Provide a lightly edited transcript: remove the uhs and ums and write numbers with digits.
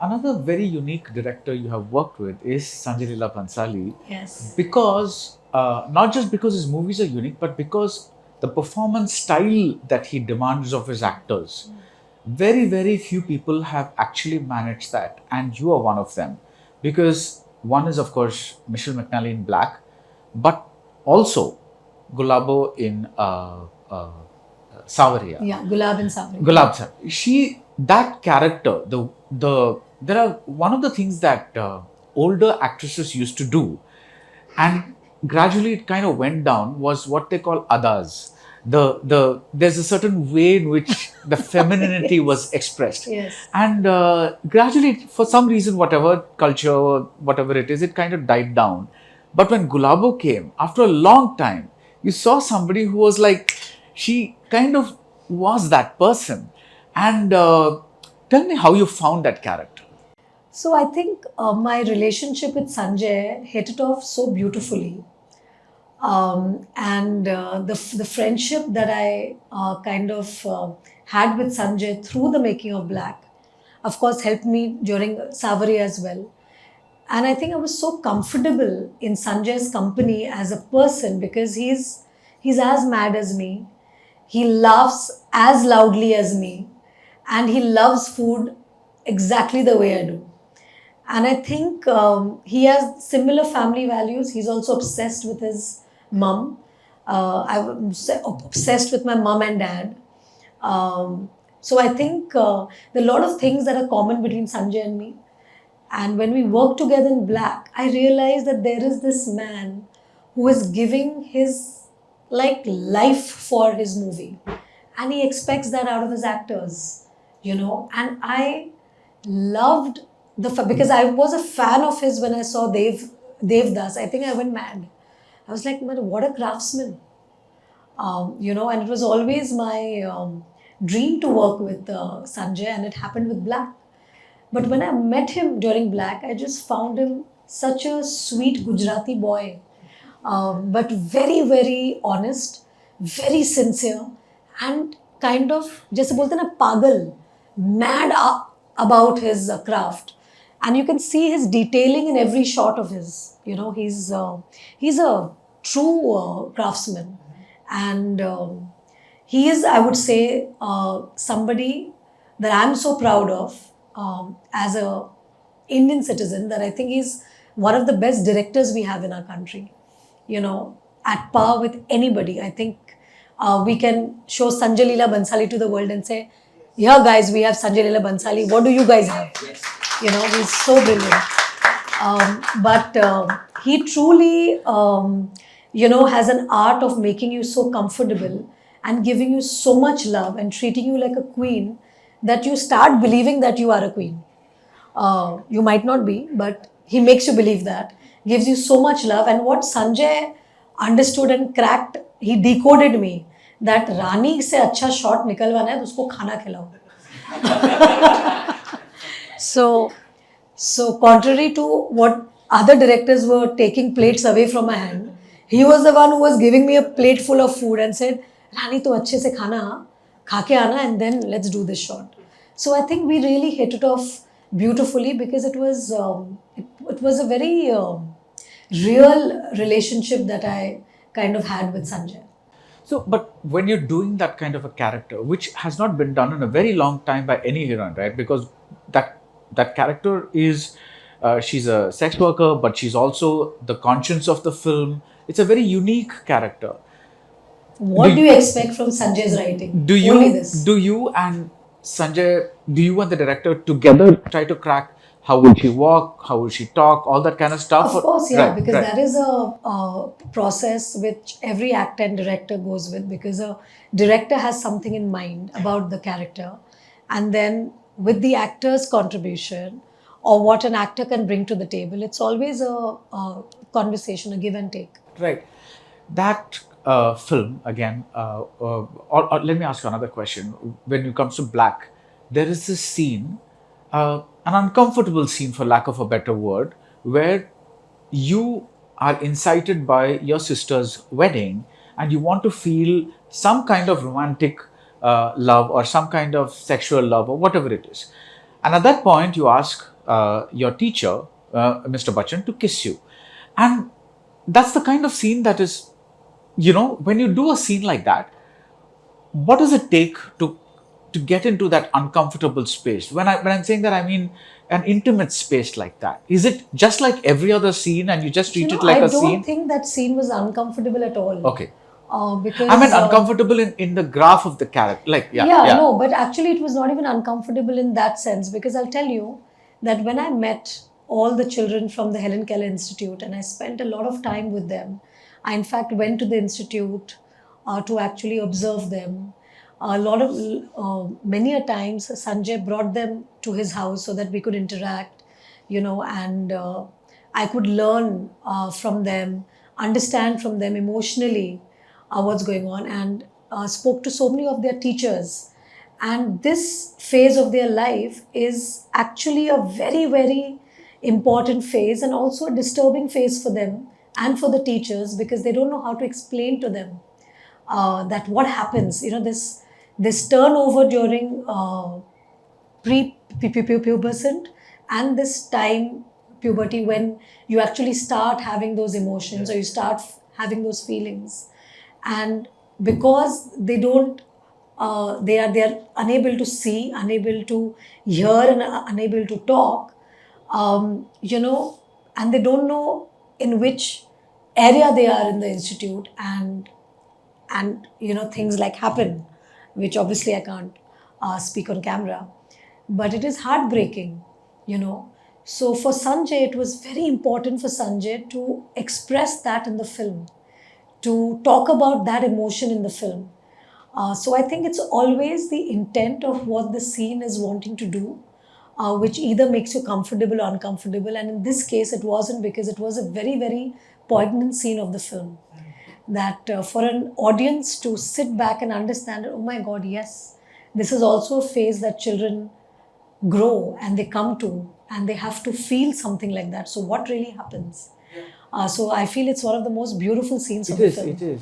Another very unique director you have worked with is Sanjay Leela Bhansali. Yes. Because not just because his movies are unique, but because the performance style that he demands of his actors. Very, very few people have actually managed that, and you are one of them. Because one is, of course, Michelle McNally in Black, but also Gulabo in Savaria. Yeah, Gulab and Sabri. Gulab sir. That character, there are one of the things that older actresses used to do, and gradually it kind of went down, was what they call adas. There's a certain way in which the femininity was expressed, Yes. and gradually, for some reason, whatever culture, whatever it is, it kind of died down. But when Gulabo came, after a long time, you saw somebody who was like, she kind of was that person. And tell me how you found that character. So I think my relationship with Sanjay hit it off so beautifully. And the friendship that I kind of had with Sanjay through the making of Black, of course, helped me during Savari as well. And I think I was so comfortable in Sanjay's company as a person because he's as mad as me. He laughs as loudly as me, and he loves food exactly the way I do. And I think he has similar family values. He's also obsessed with his mum. I'm obsessed with my mum and dad. So I think there are a lot of things that are common between Sanjay and me. And when we work together in Black, I realized that there is this man who is giving his like life for his movie, and he expects that out of his actors, you know. And I loved because I was a fan of his when I saw Devdas. I think I went mad. I was like, man, what a craftsman, you know. And it was always my dream to work with Sanjay, and it happened with Black. But when I met him during Black, I just found him such a sweet Gujarati boy, but very, very honest, very sincere, and kind of, just bolte na pagal, mad about his craft. And you can see his detailing in every shot of his. You know, he's a true craftsman, and he is, I would say, somebody that I'm so proud of as a Indian citizen, that I think he's one of the best directors we have in our country. You know, at par with anybody. I think we can show Sanjay Leela Bhansali to the world and say, "Yeah, guys, we have Sanjay Leela Bhansali. What do you guys have?" You know, he's so brilliant. But he truly, you know, has an art of making you so comfortable and giving you so much love and treating you like a queen that you start believing that you are a queen. You might not be, but he makes you believe that, gives you so much love. And what Sanjay understood and cracked, he decoded me that Rani se अच्छा shot निकलवाना है तो उसको खाना खिलाओ. So contrary to what other directors were taking plates away from my hand, he was the one who was giving me a plate full of food and said, "Rani, तो अच्छे से खाना, खा के आना, and then let's do this shot." So I think we really hit it off beautifully because it was a very real relationship that I kind of had with Sanjay. So, but when you're doing that kind of a character, which has not been done in a very long time by any heroine, right? Because that character is, she's a sex worker, but she's also the conscience of the film. It's a very unique character. What do you expect from Sanjay's writing? Do Only this. you and Sanjay, do you and the director together try to crack how will she walk, how will she talk, all that kind of stuff? Of course, yeah, Right, because right. that is a process which every actor and director goes with, because a director has something in mind about the character, and then with the actor's contribution or what an actor can bring to the table, it's always a conversation, a give and take. Right. That film, again, or let me ask you another question. When it comes to Black, there is this scene, an uncomfortable scene, for lack of a better word, where you are incited by your sister's wedding and you want to feel some kind of romantic love or some kind of sexual love or whatever it is. And at that point, you ask your teacher, Mr. Bachchan, to kiss you. And that's the kind of scene that is, when you do a scene like that, what does it take to get into that uncomfortable space? When I'm saying that, I mean an intimate space like that. Is it just like every other scene and you just treat it like I a don't scene? think that scene was uncomfortable at all. Okay. Because I mean uncomfortable in the graph of the character. Like, yeah, yeah, yeah. no, but actually it was not even uncomfortable in that sense, because I'll tell you that when I met all the children from the Helen Keller Institute and I spent a lot of time with them, I in fact went to the institute to actually observe them. A lot of many a times Sanjay brought them to his house so that we could interact, and I could learn from them, understand from them emotionally what's going on, and spoke to so many of their teachers. And this phase of their life is actually a very, very important phase, and also a disturbing phase for them and for the teachers, because they don't know how to explain to them that what happens. This turnover during pre-pubescent and this time puberty, when you actually start having those emotions, or you start having those feelings, and because they don't they are unable to see, unable to hear, and unable to talk, and they don't know in which area they are in the institute, and things like happen, which obviously I can't speak on camera, but it is heartbreaking. So for Sanjay, it was very important for Sanjay to express that in the film, to talk about that emotion in the film. So I think it's always the intent of what the scene is wanting to do, which either makes you comfortable or uncomfortable. And in this case, it wasn't, because it was a very, very poignant scene of the film. That for an audience to sit back and understand, oh my God, yes, this is also a phase that children grow and they come to, and they have to feel something like that. So what really happens? So I feel it's one of the most beautiful scenes of the film. It is.